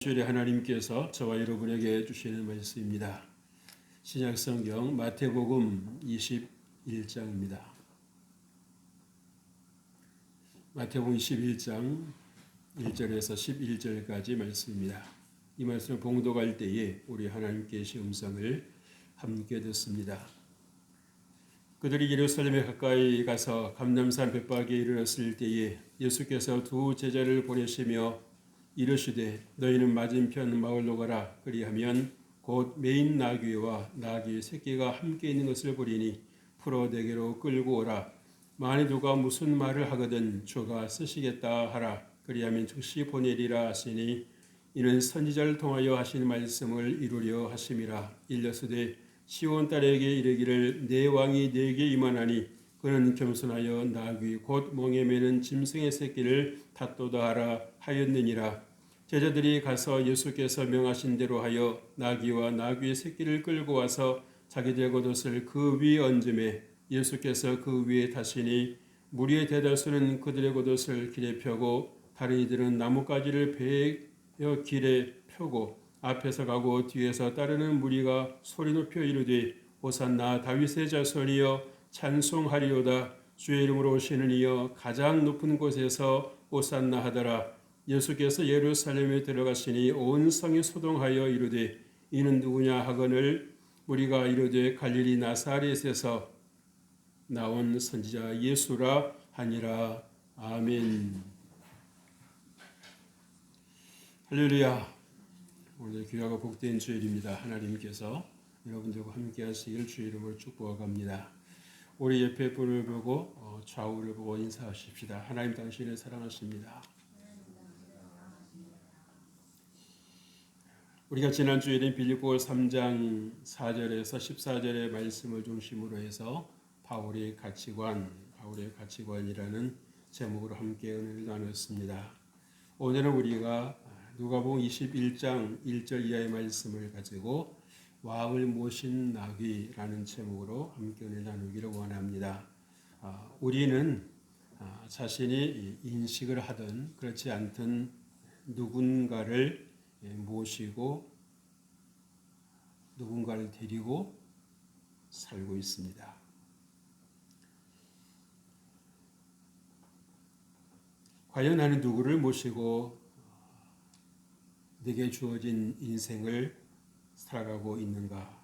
주일에 하나님께서 저와 여러분에게 주시는 말씀입니다. 신약성경 마태복음 21장입니다. 마태복음 21장 1절에서 11절까지 말씀입니다. 이 말씀을 봉독할 때에 우리 하나님께서 음성을 함께 듣습니다. 그들이 예루살렘에 가까이 가서 감람산 벳박에 이르렀을 때에 예수께서 두 제자를 보내시며 이르시되 너희는 맞은편 마을로 가라. 그리하면 곧 매인 나귀와 나귀 새끼가 함께 있는 것을 보리니 풀어 내게로 끌고 오라. 만일 누가 무슨 말을 하거든 주가 쓰시겠다 하라. 그리하면 즉시 보내리라 하시니 이는 선지자를 통하여 하신 말씀을 이루려 하심이라. 일러스되 시온 딸에게 이르기를 내 왕이 내게 임하나니 그는 겸손하여 나귀 곧 멍에 매는 짐승의 새끼를 닫도다 하라 하였느니라. 제자들이 가서 예수께서 명하신 대로 하여 나귀와 나귀의 새끼를 끌고 와서 자기들 겉옷을 그 위에 얹음에 예수께서 그 위에 타시니 무리의 대다수는 그들의 겉옷을 길에 펴고 다른 이들은 나뭇가지를 베어 길에 펴고 앞에서 가고 뒤에서 따르는 무리가 소리 높여 이르되 호산나 다윗의 자손이여 찬송하리로다. 주의 이름으로 오시는 이여 가장 높은 곳에서 호산나 하더라. 예수께서 예루살렘에 들어가시니 온 성이 소동하여 이르되 이는 누구냐 하거늘 우리가 이르되 갈릴리 나사렛에서 나온 선지자 예수라 하니라. 아멘. 할렐루야. 오늘 귀하고 복된 주일입니다. 하나님께서 여러분들과 함께 하시길 주의 이름으로 축복합니다. 우리 옆에 분을 보고 좌우를 보고 인사하십시다. 하나님 당신을 사랑하십니다. 우리가 지난 주일인 빌립보서 3장 4절에서 14절의 말씀을 중심으로 해서 바울의 가치관이라는 제목으로 함께 은혜를 나눴습니다. 오늘은 우리가 누가복음 21장 1절 이하의 말씀을 가지고 왕을 모신 나귀라는 제목으로 함께 은혜를 나누기를 원합니다. 우리는 자신이 인식을 하든 그렇지 않든 누군가를 모시고 누군가를 데리고 살고 있습니다. 과연 나는 누구를 모시고 내게 주어진 인생을 살아가고 있는가?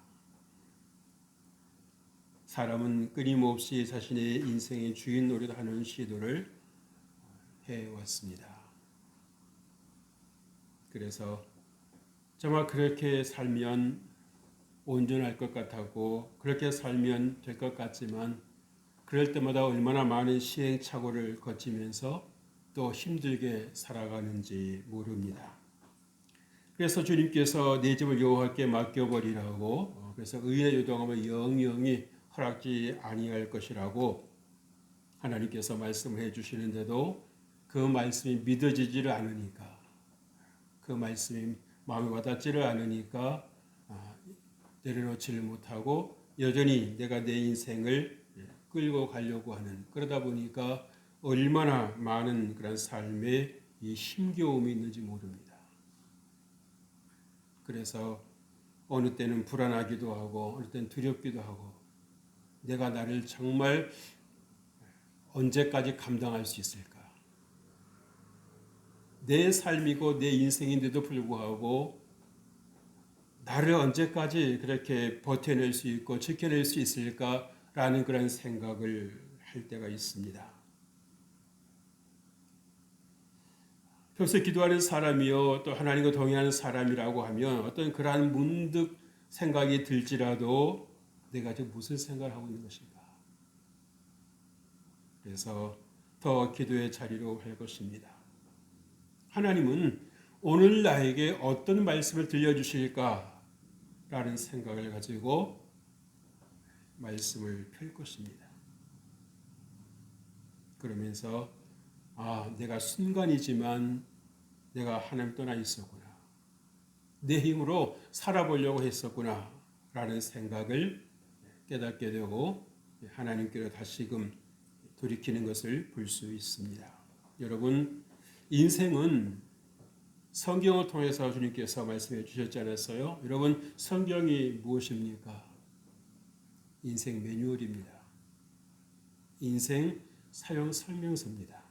사람은 끊임없이 자신의 인생의 주인 노릇하는 시도를 해왔습니다. 그래서 정말 그렇게 살면 온전할 것 같고 그렇게 살면 될 것 같지만 그럴 때마다 얼마나 많은 시행착오를 거치면서 또 힘들게 살아가는지 모릅니다. 그래서 주님께서 내 집을 여호와께 맡겨버리라고 그래서 의인의 요동함을 영영이 허락지 아니할 것이라고 하나님께서 말씀을 해주시는데도 그 말씀이 믿어지지를 않으니까 그 말씀이 마음에 와닿지를 않으니까 내려놓지를 못하고 여전히 내가 내 인생을 끌고 가려고 하는 그러다 보니까 얼마나 많은 그런 삶에 이 힘겨움이 있는지 모릅니다. 그래서 어느 때는 불안하기도 하고 어느 때는 두렵기도 하고 내가 나를 정말 언제까지 감당할 수 있을까? 내 삶이고 내 인생인데도 불구하고 나를 언제까지 그렇게 버텨낼 수 있고 지켜낼 수 있을까라는 그런 생각을 할 때가 있습니다. 평소에 기도하는 사람이요 또 하나님과 동행하는 사람이라고 하면 어떤 그러한 문득 생각이 들지라도 내가 지금 무슨 생각을 하고 있는 것인가? 그래서 더 기도의 자리로 할 것입니다. 하나님은 오늘 나에게 어떤 말씀을 들려주실까라는 생각을 가지고 말씀을 펼 것입니다. 그러면서 내가 순간이지만 내가 하나님 떠나 있었구나. 내 힘으로 살아보려고 했었구나 라는 생각을 깨닫게 되고 하나님께로 다시금 돌이키는 것을 볼 수 있습니다. 여러분 인생은 성경을 통해서 주님께서 말씀해 주셨지 않았어요? 여러분, 성경이 무엇입니까? 인생 매뉴얼입니다. 인생 사용 설명서입니다.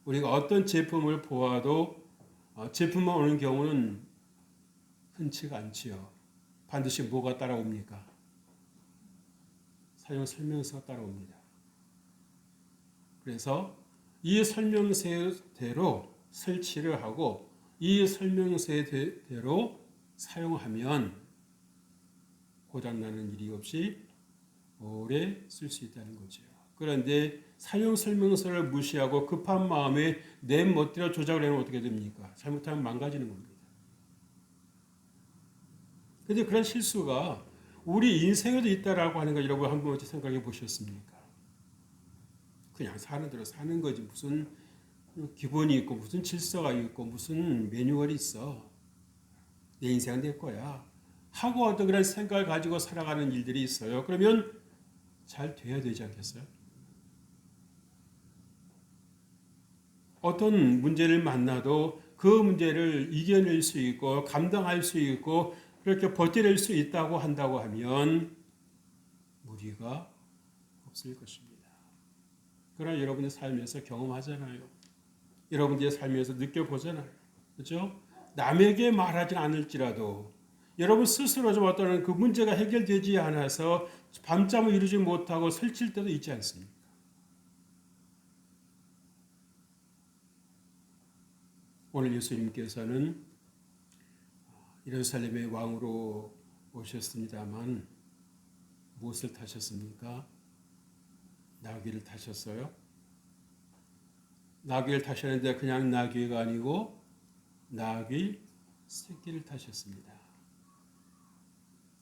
우리가 어떤 제품을 보아도 제품만 오는 경우는 흔치가 않지요. 반드시 뭐가 따라옵니까? 사용 설명서가 따라옵니다. 그래서 이 설명서대로 설치를 하고 이 설명서대로 사용하면 고장나는 일이 없이 오래 쓸 수 있다는 거죠. 그런데 사용 설명서를 무시하고 급한 마음에 내 멋대로 조작을 해놓으면 어떻게 됩니까? 잘못하면 망가지는 겁니다. 그런데 그런 실수가 우리 인생에도 있다라고 하는 거 여러분 한 번 생각해 보셨습니까? 그냥 사는 대로 사는 거지 무슨 기본이 있고 무슨 질서가 있고 무슨 매뉴얼이 있어. 내 인생은 내 거야. 하고 어떤 그런 생각을 가지고 살아가는 일들이 있어요. 그러면 잘 돼야 되지 않겠어요? 어떤 문제를 만나도 그 문제를 이겨낼 수 있고 감당할 수 있고 그렇게 버텨낼 수 있다고 한다고 하면 무리가 없을 것입니다. 그러나 여러분의 삶에서 경험하잖아요. 여러분들의 삶에서 느껴보잖아요. 그렇죠? 남에게 말하지 않을지라도 여러분 스스로 좀 어떤 그 문제가 해결되지 않아서 밤잠을 이루지 못하고 설칠 때도 있지 않습니까? 오늘 예수님께서는 예루살렘의 왕으로 오셨습니다만 무엇을 타셨습니까? 나귀를 타셨어요. 나귀를 타셨는데 그냥 나귀가 아니고 나귀 새끼를 타셨습니다.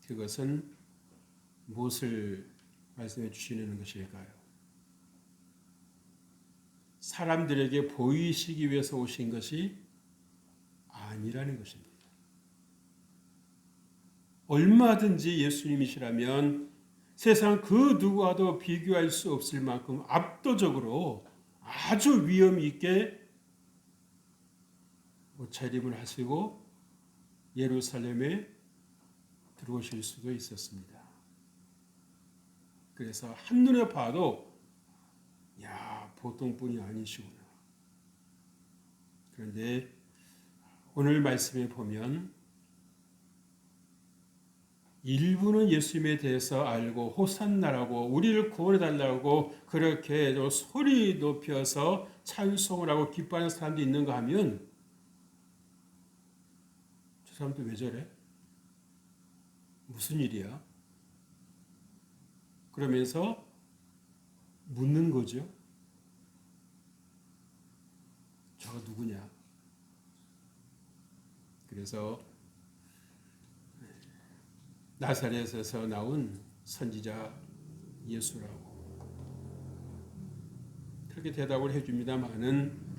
그것은 무엇을 말씀해 주시는 것일까요? 사람들에게 보이시기 위해서 오신 것이 아니라는 것입니다. 얼마든지 예수님이시라면 세상 그 누구와도 비교할 수 없을 만큼 압도적으로 아주 위험 있게 옷차림을 하시고 예루살렘에 들어오실 수도 있었습니다. 그래서 한눈에 봐도 야, 보통 분이 아니시구나. 그런데 오늘 말씀에 보면 일부는 예수님에 대해서 알고 호산나라고 우리를 구원해달라고 그렇게 소리 높여서 찬송을 하고 기뻐하는 사람도 있는가 하면 저 사람도 왜 저래? 무슨 일이야? 그러면서 묻는 거죠. 저가 누구냐? 그래서 나사렛에서 나온 선지자 예수라고 그렇게 대답을 해줍니다만은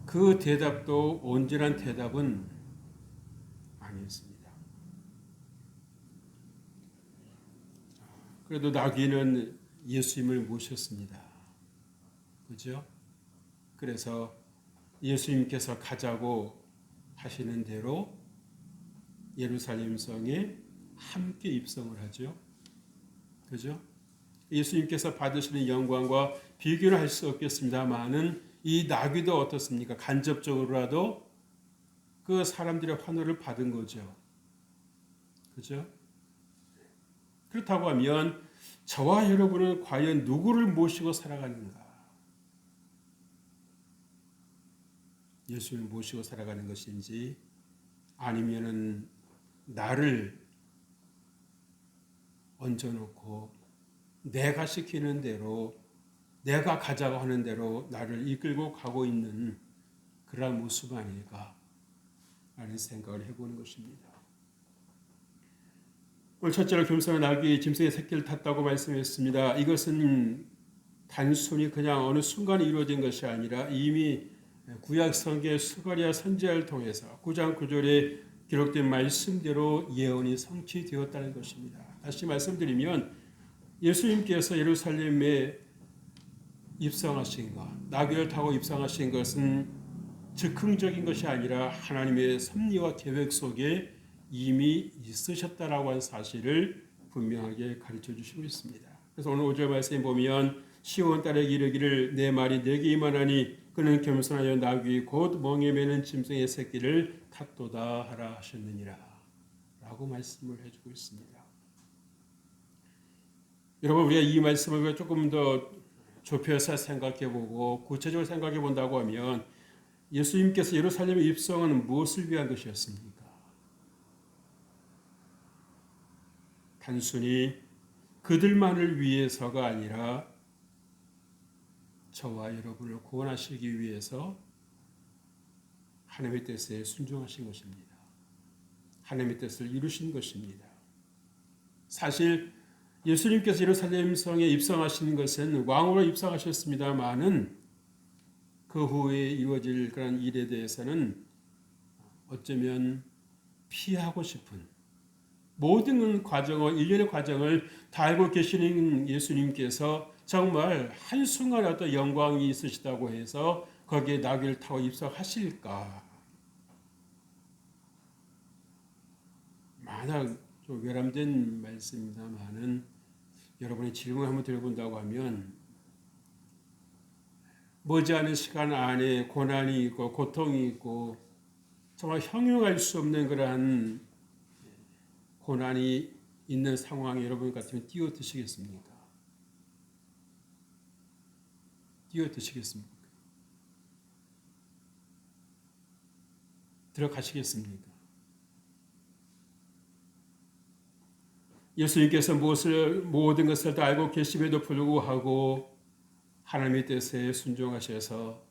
그 대답도 온전한 대답은 아니었습니다. 그래도 나귀는 예수님을 모셨습니다. 그죠? 그래서 예수님께서 가자고 하시는 대로 예루살렘 성에 함께 입성을 하죠. 그죠? 예수님께서 받으시는 영광과 비교를 할 수 없겠습니다만은 이 나귀도 어떻습니까? 간접적으로라도 그 사람들의 환호를 받은 거죠. 그죠? 그렇다고 하면 저와 여러분은 과연 누구를 모시고 살아가는가? 예수님을 모시고 살아가는 것인지 아니면은 나를 얹어놓고 내가 시키는 대로 내가 가자고 하는 대로 나를 이끌고 가고 있는 그러한 모습 아닐까 라는 생각을 해보는 것입니다. 오늘 첫째로 겸손한 나귀 짐승의 새끼를 탔다고 말씀했습니다. 이것은 단순히 그냥 어느 순간에 이루어진 것이 아니라 이미 구약 성경의 스가랴 선지자를 통해서 9장 9절에 기록된 말씀대로 예언이 성취되었다는 것입니다. 다시 말씀드리면 예수님께서 예루살렘에 입성하신 것, 나귀를 타고 입성하신 것은 즉흥적인 것이 아니라 하나님의 섭리와 계획 속에 이미 있으셨다라고 하는 사실을 분명하게 가르쳐 주시고 있습니다. 그래서 오늘 5절 말씀에 보면 시온 딸에게 이르기를 내 말이 내게 임하나니 그는 겸손하여 나귀 곧 멍에 매는 짐승의 새끼를 탔도다 하라 하셨느니라 라고 말씀을 해주고 있습니다. 여러분 우리가 이 말씀을 조금 더 좁혀서 생각해보고 구체적으로 생각해 본다고 하면 예수님께서 예루살렘의 입성은 무엇을 위한 것이었습니까? 단순히 그들만을 위해서가 아니라 저와 여러분을 구원하시기 위해서 하나님의 뜻에 순종하신 것입니다. 하나님의 뜻을 이루신 것입니다. 사실 예수님께서 예루살렘 성에 입성하신 것은 왕으로 입성하셨습니다마는 그 후에 이루어질 그런 일에 대해서는 어쩌면 피하고 싶은 모든 과정을 일련의 과정을 다 알고 계시는 예수님께서 정말 한순간에 어떤 영광이 있으시다고 해서 거기에 나귀를 타고 입성하실까? 만약 좀 외람된 말씀입니다만은 여러분의 질문을 한번 들어본다고 하면 머지않은 시간 안에 고난이 있고 고통이 있고 정말 형용할 수 없는 그러한 고난이 있는 상황에 여러분 같으면 뛰어드시겠습니까? 뛰어드시겠습니까? 들어가시겠습니까? 예수님께서 모든 것을 다 알고 계심에도 불구하고 하나님의 뜻에 순종하셔서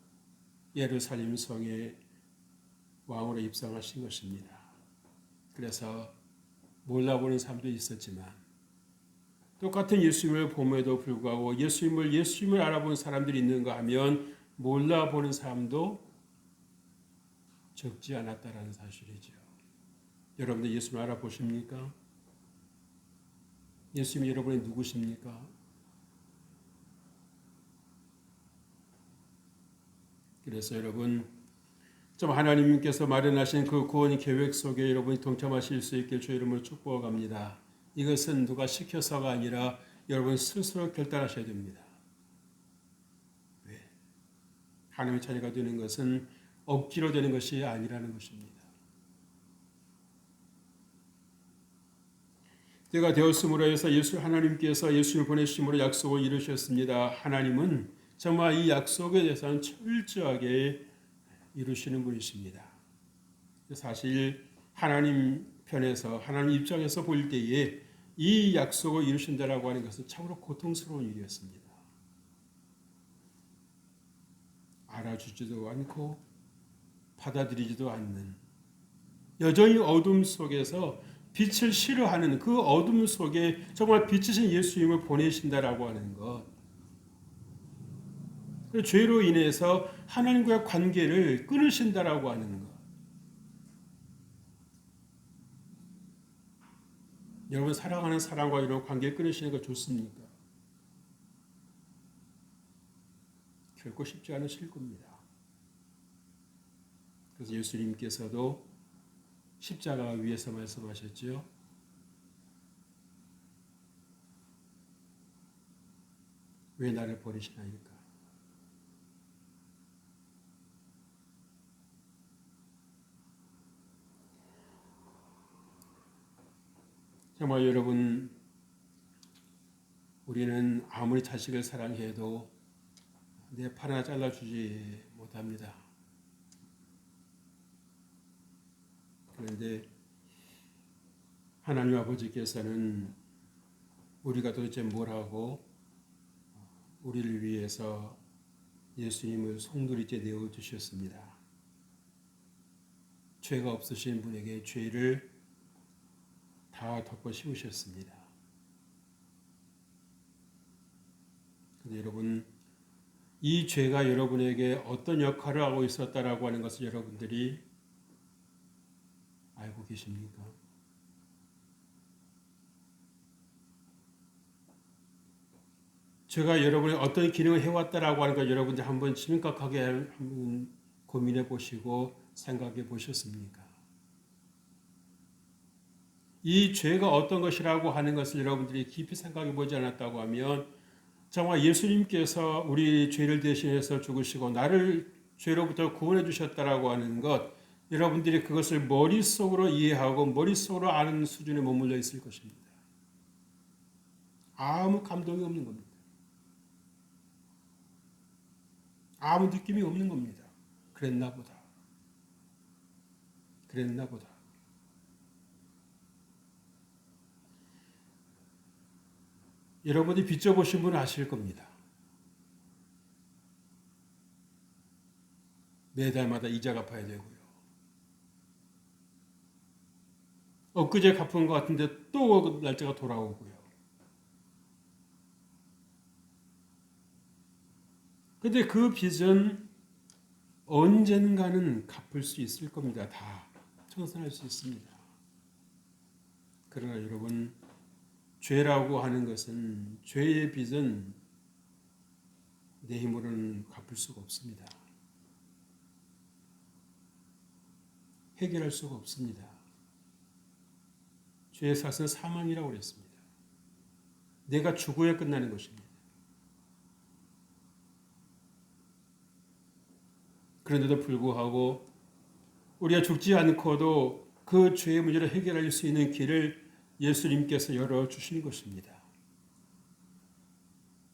예루살렘 성에 왕으로 입성하신 것입니다. 그래서 몰라보는 사람도 있었지만 똑같은 예수님을 봄에도 불구하고 예수님을 알아보는 사람들이 있는가 하면 몰라보는 사람도 적지 않았다라는 사실이죠. 여러분들 예수님을 알아보십니까? 예수님이 여러분의 누구십니까? 그래서 여러분 좀 하나님께서 마련하신 그 구원 계획 속에 여러분이 동참하실 수 있게 주의 이름으로 축복합니다. 이것은 누가 시켜서가 아니라 여러분 스스로 결단하셔야 됩니다. 왜? 하나님의 자녀가 되는 것은 억지로 되는 것이 아니라는 것입니다. 때가 되었으므로 해서 하나님께서 예수를 보내심으로 약속을 이루셨습니다. 하나님은 정말 이 약속에 대해서는 철저하게 이루시는 분이십니다. 사실 하나님 편에서 하나님 입장에서 볼 때에 이 약속을 이루신다라고 하는 것은 참으로 고통스러운 일이었습니다. 알아주지도 않고 받아들이지도 않는 여전히 어둠 속에서 빛을 싫어하는 그 어둠 속에 정말 빛이신 예수님을 보내신다라고 하는 것. 그 죄로 인해서 하나님과의 관계를 끊으신다라고 하는 것. 여러분 사랑하는 사람과 이런 관계를 끊으시는 거 좋습니까? 결코 쉽지 않으실 겁니다. 그래서 예수님께서도 십자가 위에서 말씀하셨죠. 왜 나를 버리시나이까? 정말 여러분 우리는 아무리 자식을 사랑해도 내 팔 하나 잘라주지 못합니다. 그런데 하나님 아버지께서는 우리가 도대체 뭘 하고 우리를 위해서 예수님을 송두리째 내어주셨습니다. 죄가 없으신 분에게 죄를 다 덮어 씌우셨습니다. 근데 여러분 이 죄가 여러분에게 어떤 역할을 하고 있었다라고 하는 것을 여러분들이 알고 계십니까? 제가 여러분의 어떤 기능을 해왔다라고 하는 걸 여러분들 한번 심각하게 한번 고민해 보시고 생각해 보셨습니까? 이 죄가 어떤 것이라고 하는 것을 여러분들이 깊이 생각해 보지 않았다고 하면 정말 예수님께서 우리 죄를 대신해서 죽으시고 나를 죄로부터 구원해 주셨다라고 하는 것, 여러분들이 그것을 머릿속으로 이해하고 머릿속으로 아는 수준에 머물러 있을 것입니다. 아무 감동이 없는 겁니다. 아무 느낌이 없는 겁니다. 그랬나 보다. 그랬나 보다. 여러분이 빚져보신 분은 아실 겁니다. 매달마다 이자 갚아야 되고요. 엊그제 갚은 것 같은데 또 날짜가 돌아오고요. 근데 그 빚은 언젠가는 갚을 수 있을 겁니다. 다 청산할 수 있습니다. 그러나 여러분, 죄라고 하는 것은, 죄의 빚은 내 힘으로는 갚을 수가 없습니다. 해결할 수가 없습니다. 죄의 삭은 사망이라고 그랬습니다. 내가 죽어야 끝나는 것입니다. 그런데도 불구하고 우리가 죽지 않고도 그 죄의 문제를 해결할 수 있는 길을 예수님께서 열어주신 것입니다.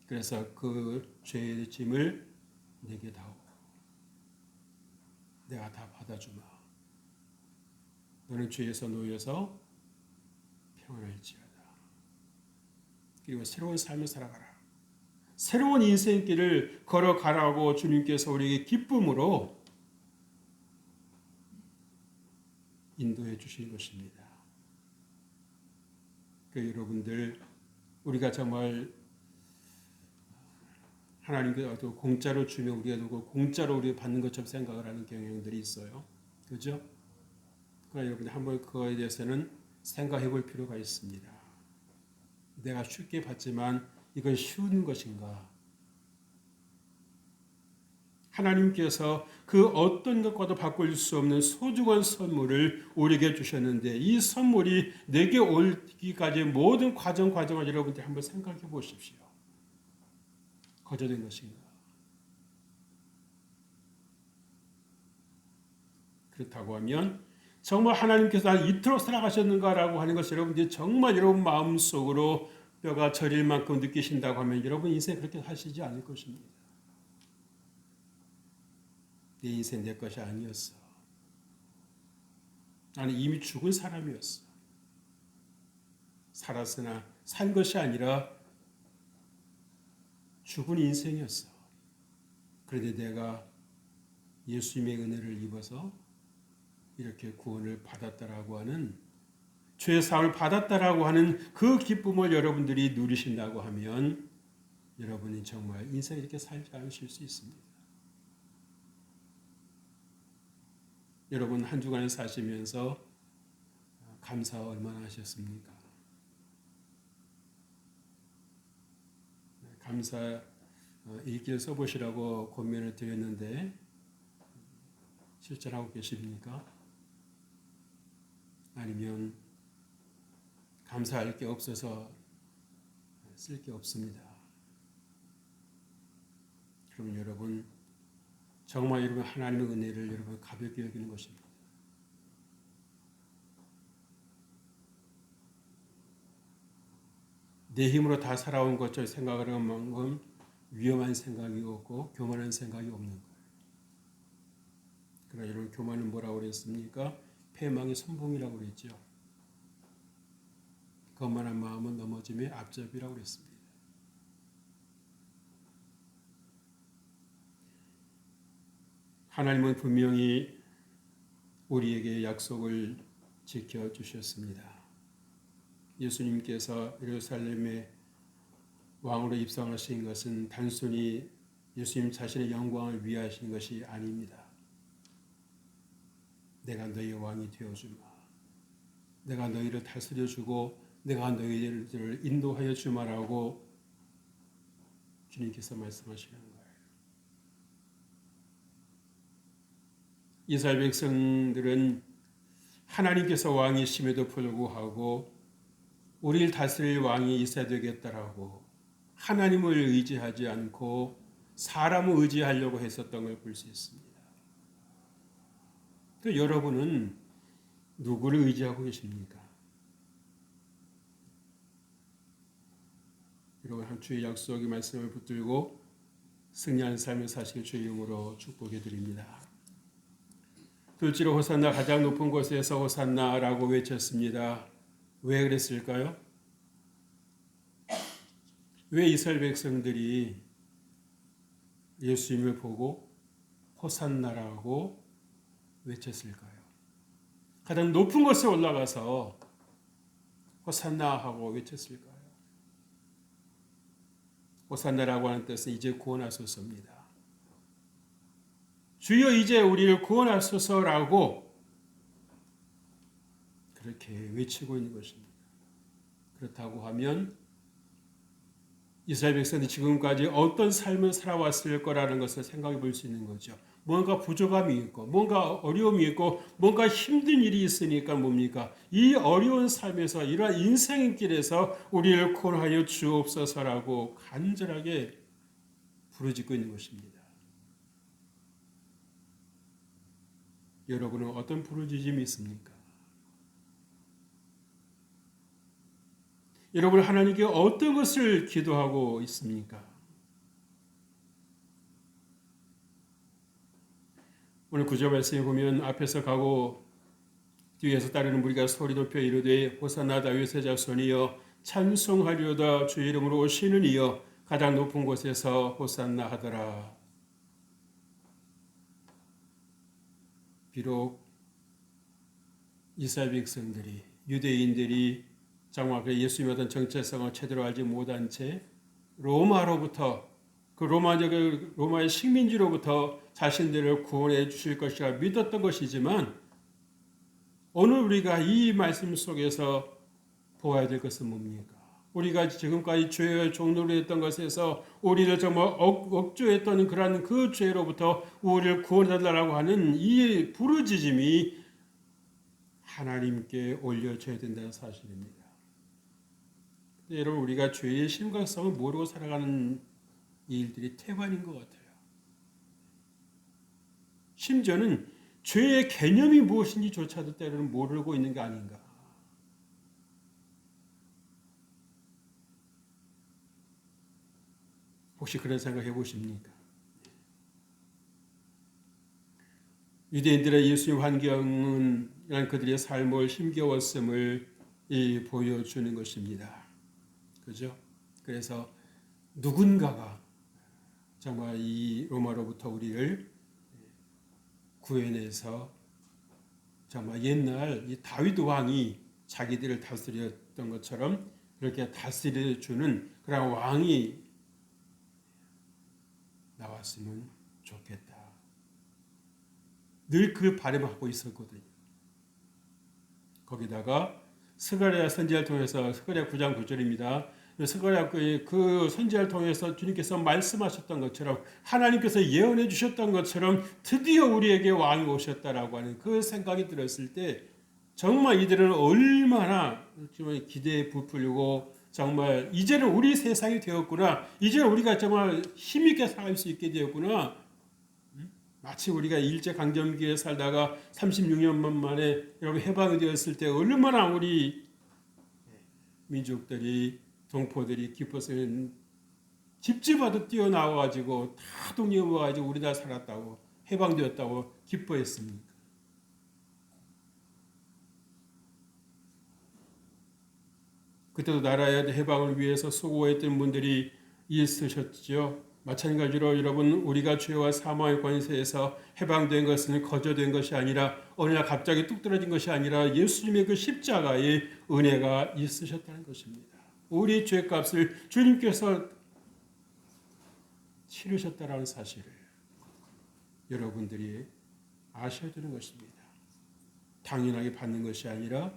그래서 그 죄의 짐을 내게 다오. 내가 다 받아주마. 너는 죄에서 놓여서 평안할지어다. 그리고 새로운 삶을 살아가라. 새로운 인생길을 걸어가라고 주님께서 우리에게 기쁨으로 인도해 주신 것입니다. 그 여러분들, 우리가 정말 하나님께서 공짜로 주면 우리가 누구 공짜로 우리가 받는 것처럼 생각을 하는 경향들이 있어요. 그죠? 그러나 여러분들 한번 그거에 대해서는 생각해 볼 필요가 있습니다. 내가 쉽게 받지만 이건 쉬운 것인가? 하나님께서 그 어떤 것과도 바꿀 수 없는 소중한 선물을 우리에게 주셨는데 이 선물이 내게 오기까지 모든 과정을 여러분들 한번 생각해 보십시오. 거저된 것인가? 그렇다고 하면 정말 하나님께서 날 이토록 사랑하셨는가라고 하는 것을 여러분들이 정말 여러분 마음속으로 뼈가 저릴 만큼 느끼신다고 하면 여러분 인생 그렇게 하시지 않을 것입니다. 내 인생 내 것이 아니었어. 나는 이미 죽은 사람이었어. 살았으나 산 것이 아니라 죽은 인생이었어. 그런데 내가 예수님의 은혜를 입어서 이렇게 구원을 받았다라고 하는 죄 사함을 받았다라고 하는 그 기쁨을 여러분들이 누리신다고 하면 여러분이 정말 인생 이렇게 살지 않으실 수 있습니다. 여러분 한 주간 사시면서 감사 얼마나 하셨습니까? 감사 일기를 써보시라고 권면을 드렸는데 실천하고 계십니까? 아니면 감사할 게 없어서 쓸 게 없습니다. 그럼 여러분 정말 여러분 하나님의 은혜를 여러분 가볍게 여기는 것입니다. 내 힘으로 다 살아온 것처럼 생각을 하는 만큼 위험한 생각이 없고 교만한 생각이 없는 거예요. 그러나 여러분 교만은 뭐라고 그랬습니까? 패망의 선봉이라고 그랬죠. 거만한 마음은 넘어짐의 앞잡이라고 그랬습니다. 하나님은 분명히 우리에게 약속을 지켜주셨습니다. 예수님께서 예루살렘의 왕으로 입성하신 것은 단순히 예수님 자신의 영광을 위해 하신 것이 아닙니다. 내가 너희의 왕이 되어주마. 내가 너희를 다스려주고 내가 너희들을 인도하여 주마라고 주님께서 말씀하시는 거예요. 이스라엘 백성들은 하나님께서 왕이심에도 불구하고 우리를 다스릴 왕이 있어야 되겠다라고 하나님을 의지하지 않고 사람을 의지하려고 했었던 걸 볼 수 있습니다. 또 여러분은 누구를 의지하고 계십니까? 여러분 한 주의 약속의 말씀을 붙들고 승리하는 삶을 사시길 주의 이름으로 축복해 드립니다. 둘째로 호산나, 가장 높은 곳에서 호산나라고 외쳤습니다. 왜 그랬을까요? 왜 이스라엘 백성들이 예수님을 보고 호산나라고 외쳤을까요? 가장 높은 곳에 올라가서 호산나 하고 외쳤을까요? 호산나라고 하는 뜻은 이제 구원하소서입니다. 주여 이제 우리를 구원하소서라고 그렇게 외치고 있는 것입니다. 그렇다고 하면 이스라엘 백성들이 지금까지 어떤 삶을 살아왔을 거라는 것을 생각해 볼 수 있는 거죠. 뭔가 부족함이 있고 뭔가 어려움이 있고 뭔가 힘든 일이 있으니까 뭡니까? 이 어려운 삶에서 이러한 인생의 길에서 우리를 구원하여 주옵소서라고 간절하게 부르짖고 있는 것입니다. 여러분은 어떤 부르짖음이 있습니까? 여러분 하나님께 어떤 것을 기도하고 있습니까? 오늘 구절 말씀에 보면 앞에서 가고 뒤에서 따르는 무리가 소리 높여 이르되 호산나 다윗의 자손이여 찬송하리로다 주의 이름으로 오시는 이여 가장 높은 곳에서 호산나 하더라. 비록 이스라엘 백성들이 유대인들이 정확하게 예수님의 어떤 정체성을 제대로 알지 못한 채 로마로부터 그 로마의 식민지로부터 자신들을 구원해 주실 것이라 믿었던 것이지만 오늘 우리가 이 말씀 속에서 보아야 될 것은 뭡니까? 우리가 지금까지 죄의 종로로 했던 것에서 우리를 정말 억조했던 그러한 그 죄로부터 우리를 구원해달라고 하는 이 부르짖음이 하나님께 올려져야 된다는 사실입니다. 여러분 우리가 죄의 심각성을 모르고 살아가는 일들이 태반인 것 같아요. 심지어는 죄의 개념이 무엇인지조차도 때로는 모르고 있는 게 아닌가. 혹시 그런 생각 해보십니까? 유대인들의 예수님 환경은 그들의 삶을 힘겨웠음을 보여주는 것입니다. 그죠? 그래서 누군가가 정말 이 로마로부터 우리를 구해내서 정말 옛날 이 다윗 왕이 자기들을 다스렸던 것처럼 그렇게 다스려주는 그런 왕이 나왔으면 좋겠다. 늘 그 바람하고 있었거든요. 거기다가 스가랴 선지자를 통해서 스가랴 9장 9절입니다. 스가랴 그 선지자를 통해서 주님께서 말씀하셨던 것처럼 하나님께서 예언해 주셨던 것처럼 드디어 우리에게 왕이 오셨다라고 하는 그 생각이 들었을 때 정말 이들은 얼마나 기대에 부풀리고 정말 이제는 우리 세상이 되었구나. 이제는 우리가 정말 힘있게 살 수 있게 되었구나. 마치 우리가 일제강점기에 살다가 36년 만에 여러분 해방이 되었을 때 얼마나 우리 민족들이 동포들이 기뻐서 집집마다 뛰어나와가지고 다 독립해가지고 우리나라 살았다고 해방되었다고 기뻐했습니까? 그때도 나라의 해방을 위해서 수고했던 분들이 있으셨죠. 마찬가지로 여러분 우리가 죄와 사망의 권세에서 해방된 것은 거저된 것이 아니라 어느 날 갑자기 뚝 떨어진 것이 아니라 예수님의 그 십자가의 은혜가 있으셨다는 것입니다. 우리 죄값을 주님께서 치르셨다는 사실을 여러분들이 아셔야 되는 것입니다. 당연하게 받는 것이 아니라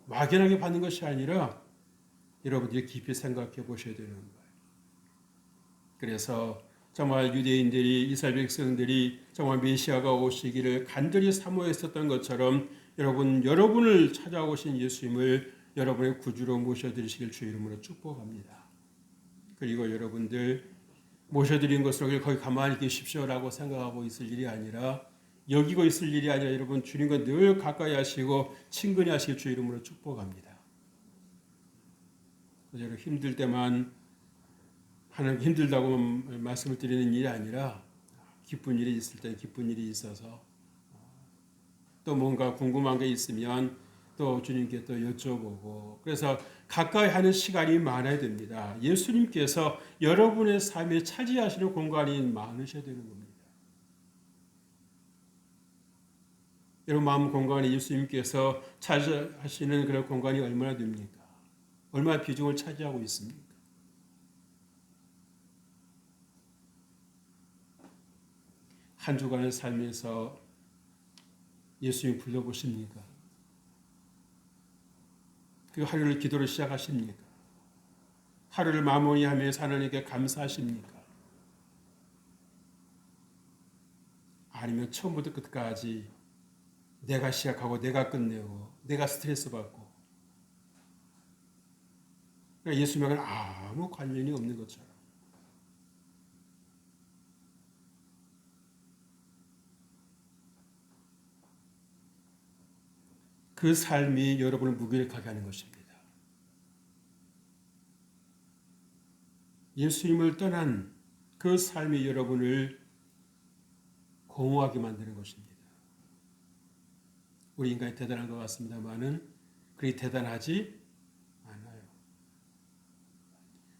막연하게 받는 것이 아니라 여러분들이 깊이 생각해 보셔야 되는 거예요. 그래서 정말 유대인들이 이스라엘 백성들이 정말 메시아가 오시기를 간절히 사모했었던 것처럼 여러분을 찾아오신 예수님을 여러분의 구주로 모셔드리시길 주 이름으로 축복합니다. 그리고 여러분들 모셔드린 것을 거기 가만히 계십시오라고 생각하고 있을 일이 아니라 여기고 있을 일이 아니라 여러분 주님과 늘 가까이 하시고 친근히 하실 주 이름으로 축복합니다. 여러분 힘들 때만 하나님 힘들다고 말씀을 드리는 일이 아니라 기쁜 일이 있을 때 기쁜 일이 있어서 또 뭔가 궁금한 게 있으면 또 주님께 또 여쭤보고 그래서 가까이 하는 시간이 많아야 됩니다. 예수님께서 여러분의 삶에 차지하시는 공간이 많으셔야 되는 겁니다. 여러분 마음 공간에 예수님께서 차지하시는 그런 공간이 얼마나 됩니까? 얼마나 비중을 차지하고 있습니까? 한 주간의 삶에서 예수님 불러보십니까? 그 하루를 기도로 시작하십니까? 하루를 마무리하면서 하나님께 감사하십니까? 아니면 처음부터 끝까지 내가 시작하고 내가 끝내고 내가 스트레스 받고 그러니까 예수님과는 아무 관련이 없는 것처럼 그 삶이 여러분을 무기력하게 하는 것입니다. 예수님을 떠난 그 삶이 여러분을 공허하게 만드는 것입니다. 우리 인간이 대단한 것 같습니다만은 그리 대단하지 않아요.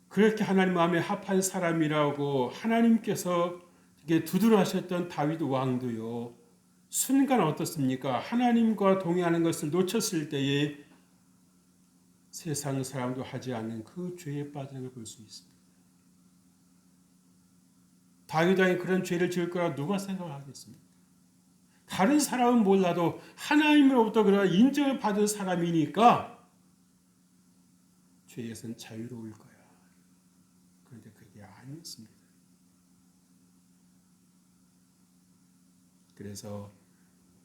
그렇게 하나님 마음에 합한 사람이라고 하나님께서 두둔하셨던 다윗 왕도요. 순간 어떻습니까? 하나님과 동행하는 것을 놓쳤을 때에 세상 사람도 하지 않는 그 죄에 빠지는 걸 볼 수 있습니다. 다윗 왕이 그런 죄를 지을 거라 누가 생각하겠습니까? 다른 사람은 몰라도 하나님으로부터 그런 인정을 받은 사람이니까 죄에서는 자유로울 거야. 그런데 그게 아니었습니다. 그래서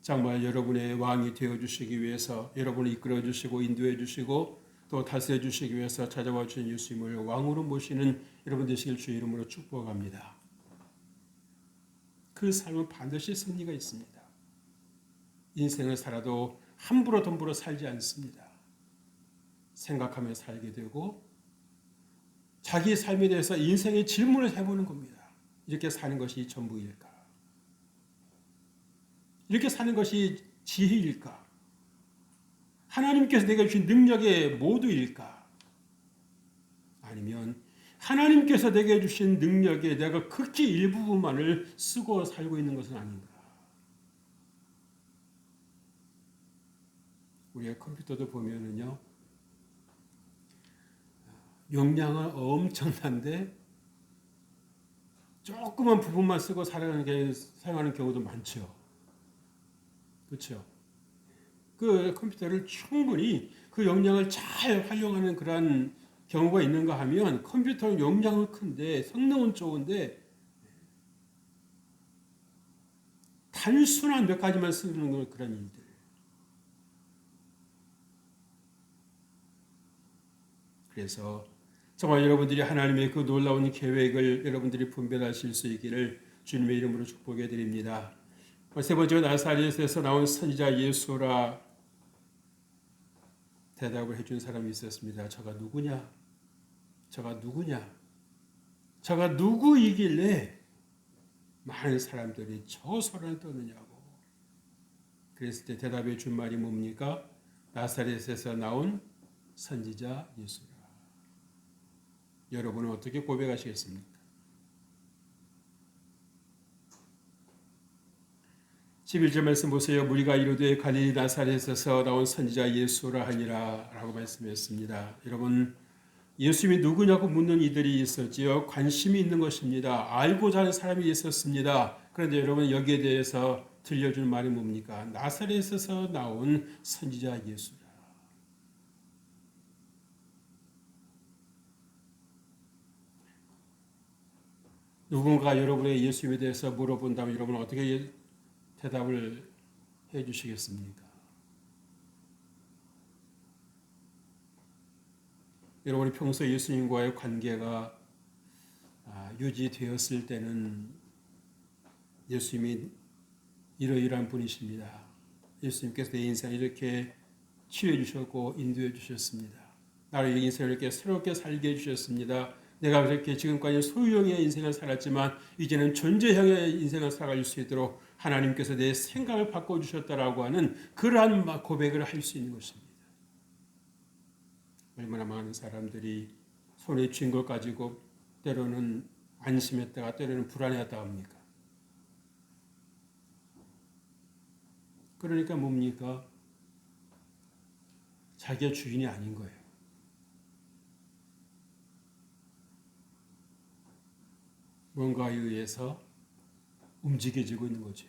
정말 여러분의 왕이 되어주시기 위해서 여러분을 이끌어주시고 인도해주시고 또 다스려주시기 위해서 찾아와 주신 예수님을 왕으로 모시는 여러분 되시길 주의 이름으로 축복합니다. 그 삶은 반드시 승리가 있습니다. 인생을 살아도 함부로 덤부로 살지 않습니다. 생각하며 살게 되고 자기 삶에 대해서 인생의 질문을 해보는 겁니다. 이렇게 사는 것이 전부일까? 이렇게 사는 것이 지혜일까? 하나님께서 내게 주신 능력의 모두일까? 아니면 하나님께서 내게 주신 능력에 내가 극히 일부분만을 쓰고 살고 있는 것은 아닌가? 우리가 컴퓨터도 보면은요, 용량은 엄청난데 조그만 부분만 쓰고 사용하는 경우도 많죠. 그렇죠? 그 컴퓨터를 충분히 그 용량을 잘 활용하는 그런 경우가 있는가 하면 컴퓨터는 용량은 큰데 성능은 좋은데 단순한 몇 가지만 쓰는 그런 일들. 그래서 정말 여러분들이 하나님의 그 놀라운 계획을 여러분들이 분별하실 수 있기를 주님의 이름으로 축복해 드립니다. 세 번째 나사렛에서 나온 선지자 예수라 대답을 해준 사람이 있었습니다. 저가 누구냐? 저가 누구냐? 저가 누구이길래 많은 사람들이 저 소란을 떠느냐고. 그랬을 때 대답해 준 말이 뭡니까? 나사렛에서 나온 선지자 예수라. 여러분은 어떻게 고백하시겠습니까? 11절 말씀 보세요. 무리가 이르되 갈릴리 나사렛에서 나온 선지자 예수라 하니라 라고 말씀했습니다. 여러분 예수님이 누구냐고 묻는 이들이 있었지요. 관심이 있는 것입니다. 알고자 하는 사람이 있었습니다. 그런데 여러분 여기에 대해서 들려주는 말이 뭡니까? 나사렛에서 나온 선지자 예수라. 누군가 여러분의 예수님에 대해서 물어본다면 여러분은 어떻게 대답을 해 주시겠습니까? 여러분이 평소 예수님과의 관계가 유지되었을 때는 예수님이 이러이러한 분이십니다. 예수님께서 내 인생을 이렇게 치유해 주셨고 인도해 주셨습니다. 나를 인생을 이렇게 새롭게 살게 해주셨습니다. 내가 그렇게 지금까지 소유형의 인생을 살았지만 이제는 존재형의 인생을 살아갈 수 있도록 하나님께서 내 생각을 바꿔주셨다라고 하는 그러한 고백을 할 수 있는 것입니다. 얼마나 많은 사람들이 손에 쥔 걸 가지고 때로는 안심했다가 때로는 불안해했다 합니까? 그러니까 뭡니까? 자기의 주인이 아닌 거예요. 뭔가에 의해서 움직여지고 있는 거죠.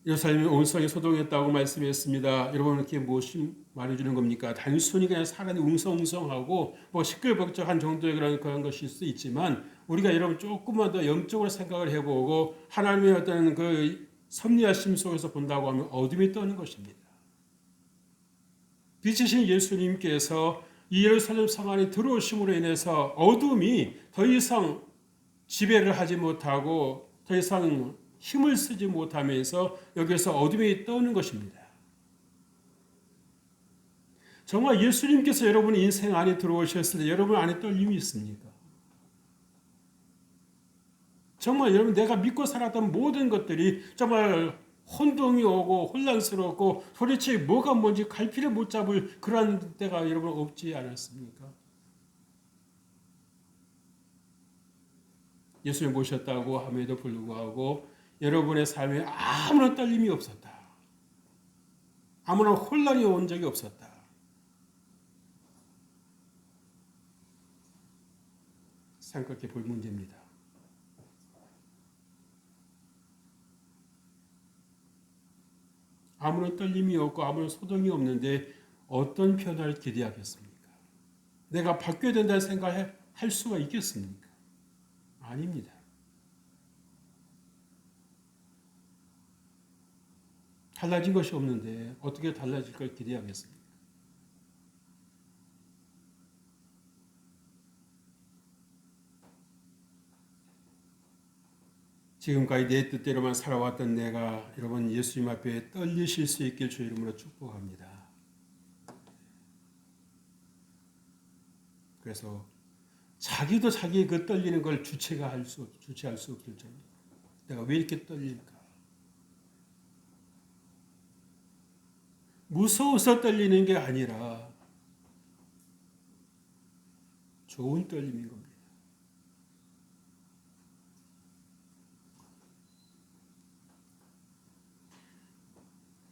예루살렘이 온성에 소동했다고 말씀했습니다. 여러분 이렇게 무엇이 말해주는 겁니까? 단순히 그냥 사람이 웅성웅성하고 시끌벅적한 정도의 그런 것일 수 있지만 우리가 여러분 조금만 더 영적으로 생각을 해보고 하나님의 어떤 그 섭리하심 속에서 본다고 하면 어둠이 떠는 것입니다. 빛이신 예수님께서 이 예루살렘 성 안에 들어오심으로 인해서 어둠이 더 이상 지배를 하지 못하고 더 이상 힘을 쓰지 못하면서 여기서 어둠이 떠오는 것입니다. 정말 예수님께서 여러분의 인생 안에 들어오셨을 때 여러분 안에 떨림이 있습니까? 정말 여러분 내가 믿고 살았던 모든 것들이 정말 혼동이 오고 혼란스럽고 도대체 뭐가 뭔지 갈피를 못 잡을 그러한 때가 여러분 없지 않았습니까? 예수님 모셨다고 함에도 불구하고 여러분의 삶에 아무런 떨림이 없었다. 아무런 혼란이 온 적이 없었다. 생각해 볼 문제입니다. 아무런 떨림이 없고 아무런 소동이 없는데 어떤 변화를 기대하겠습니까? 내가 바뀌어야 된다는 생각을 할 수가 있겠습니까? 아닙니다. 달라진 것이 없는데 어떻게 달라질 걸 기대하겠습니까? 지금까지 내 뜻대로만 살아왔던 내가 여러분 예수님 앞에 떨리실 수 있길 주 이름으로 축복합니다. 그래서 자기도 자기의 그 떨리는 걸 주체할 수 없을 정도. 내가 왜 이렇게 떨릴까? 무서워서 떨리는 게 아니라 좋은 떨림인 겁니다.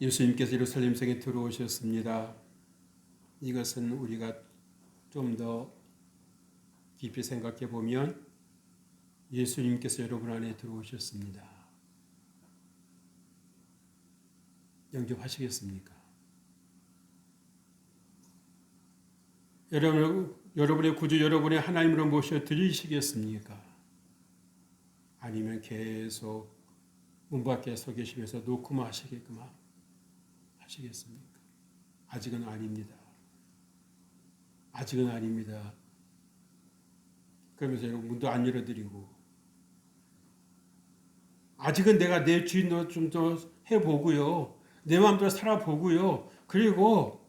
예수님께서 예루살렘 성에 들어오셨습니다. 이것은 우리가 좀 더 깊이 생각해 보면 예수님께서 여러분 안에 들어오셨습니다. 영접하시겠습니까? 여러분의 구주, 여러분의 하나님으로 모셔 드리시겠습니까? 아니면 계속 문 밖에 서 계시면서 놓고만 하시겠습니까? 아직은 아닙니다. 아직은 아닙니다. 그러면서 여러분 문도 안 열어드리고 아직은 내가 내 주인도 좀 더 해보고요. 내 마음대로 살아보고요. 그리고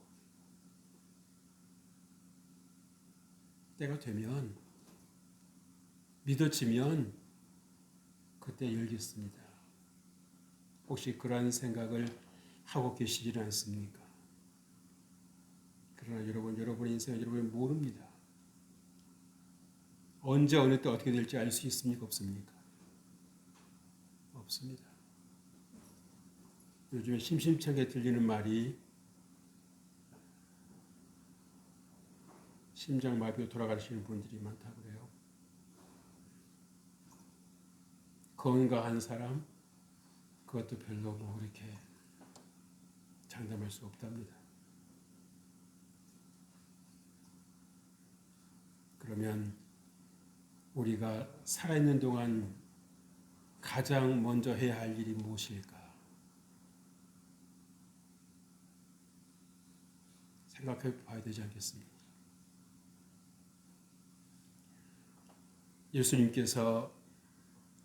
때가 되면 믿어지면 그때 열겠습니다. 혹시 그러한 생각을 하고 계시지는 않습니까? 그러나 여러분의 인생을 여러분이 모릅니다. 언제 어느 때 어떻게 될지 알 수 있습니까? 없습니까? 없습니다. 요즘에 심심찮게 들리는 말이 심장마비로 돌아가시는 분들이 많다고 그래요. 건강한 사람 그것도 별로 뭐 그렇게 장담할 수 없답니다. 그러면 우리가 살아있는 동안 가장 먼저 해야 할 일이 무엇일까? 생각해 봐야 되지 않겠습니까? 예수님께서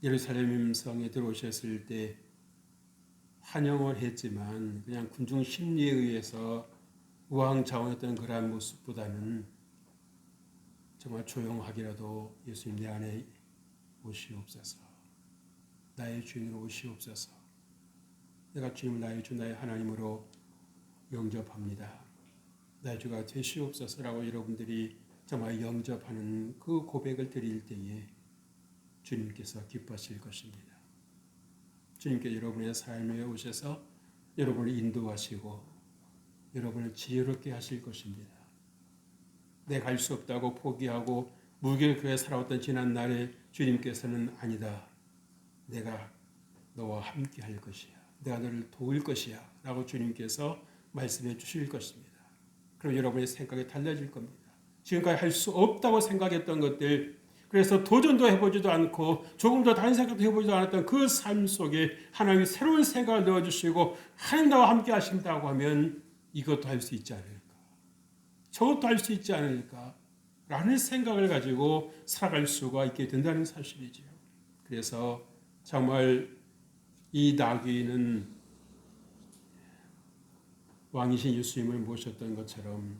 예루살렘 성에 들어오셨을 때 환영을 했지만 그냥 군중 심리에 의해서 우왕좌왕했던 그러한 모습보다는 정말 조용하기라도 예수님 내 안에 오시옵소서. 나의 주인으로 오시옵소서. 내가 주님을 나의 주 나의 하나님으로 영접합니다. 나의 주가 되시옵소서라고 여러분들이 정말 영접하는 그 고백을 드릴 때에 주님께서 기뻐하실 것입니다. 주님께 여러분의 삶에 오셔서 여러분을 인도하시고 여러분을 지혜롭게 하실 것입니다. 내가 갈 수 없다고 포기하고 무기력하게 살아왔던 지난 날에 주님께서는 아니다. 내가 너와 함께 할 것이야. 내가 너를 도울 것이야. 라고 주님께서 말씀해 주실 것입니다. 그럼 여러분의 생각이 달라질 겁니다. 지금까지 할 수 없다고 생각했던 것들, 그래서 도전도 해보지도 않고 조금 더 다른 생각도 해보지도 않았던 그 삶 속에 하나님이 새로운 생각을 넣어주시고 하나님 나와 함께 하신다고 하면 이것도 할 수 있지 않을까? 저것도 할 수 있지 않을까? 라는 생각을 가지고 살아갈 수가 있게 된다는 사실이죠. 그래서 정말 이 나귀는 왕이신 예수님을 모셨던 것처럼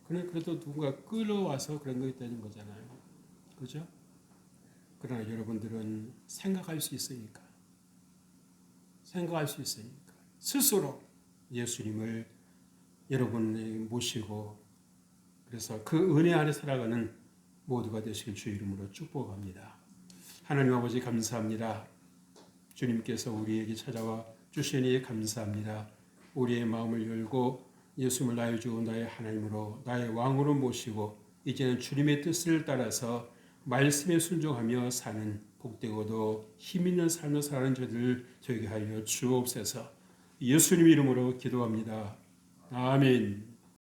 그는 그래도 누군가 끌어와서 그런 거 있다는 거잖아요. 그죠? 그러나 여러분들은 생각할 수 있으니까. 생각할 수 있으니까. 스스로 예수님을 여러분이 모시고 그래서 그 은혜 안에 살아가는 모두가 되시길 주 이름으로 축복합니다. 하나님 아버지 감사합니다. 주님께서 우리에게 찾아와 주시니 감사합니다. 우리의 마음을 열고 예수님을 나의 주 나의 하나님으로 나의 왕으로 모시고 이제는 주님의 뜻을 따라서 말씀에 순종하며 사는 복되고도 힘있는 삶을 살아가는 저들 저에게 하여 주옵소서. 예수님 이름으로 기도합니다. 아멘.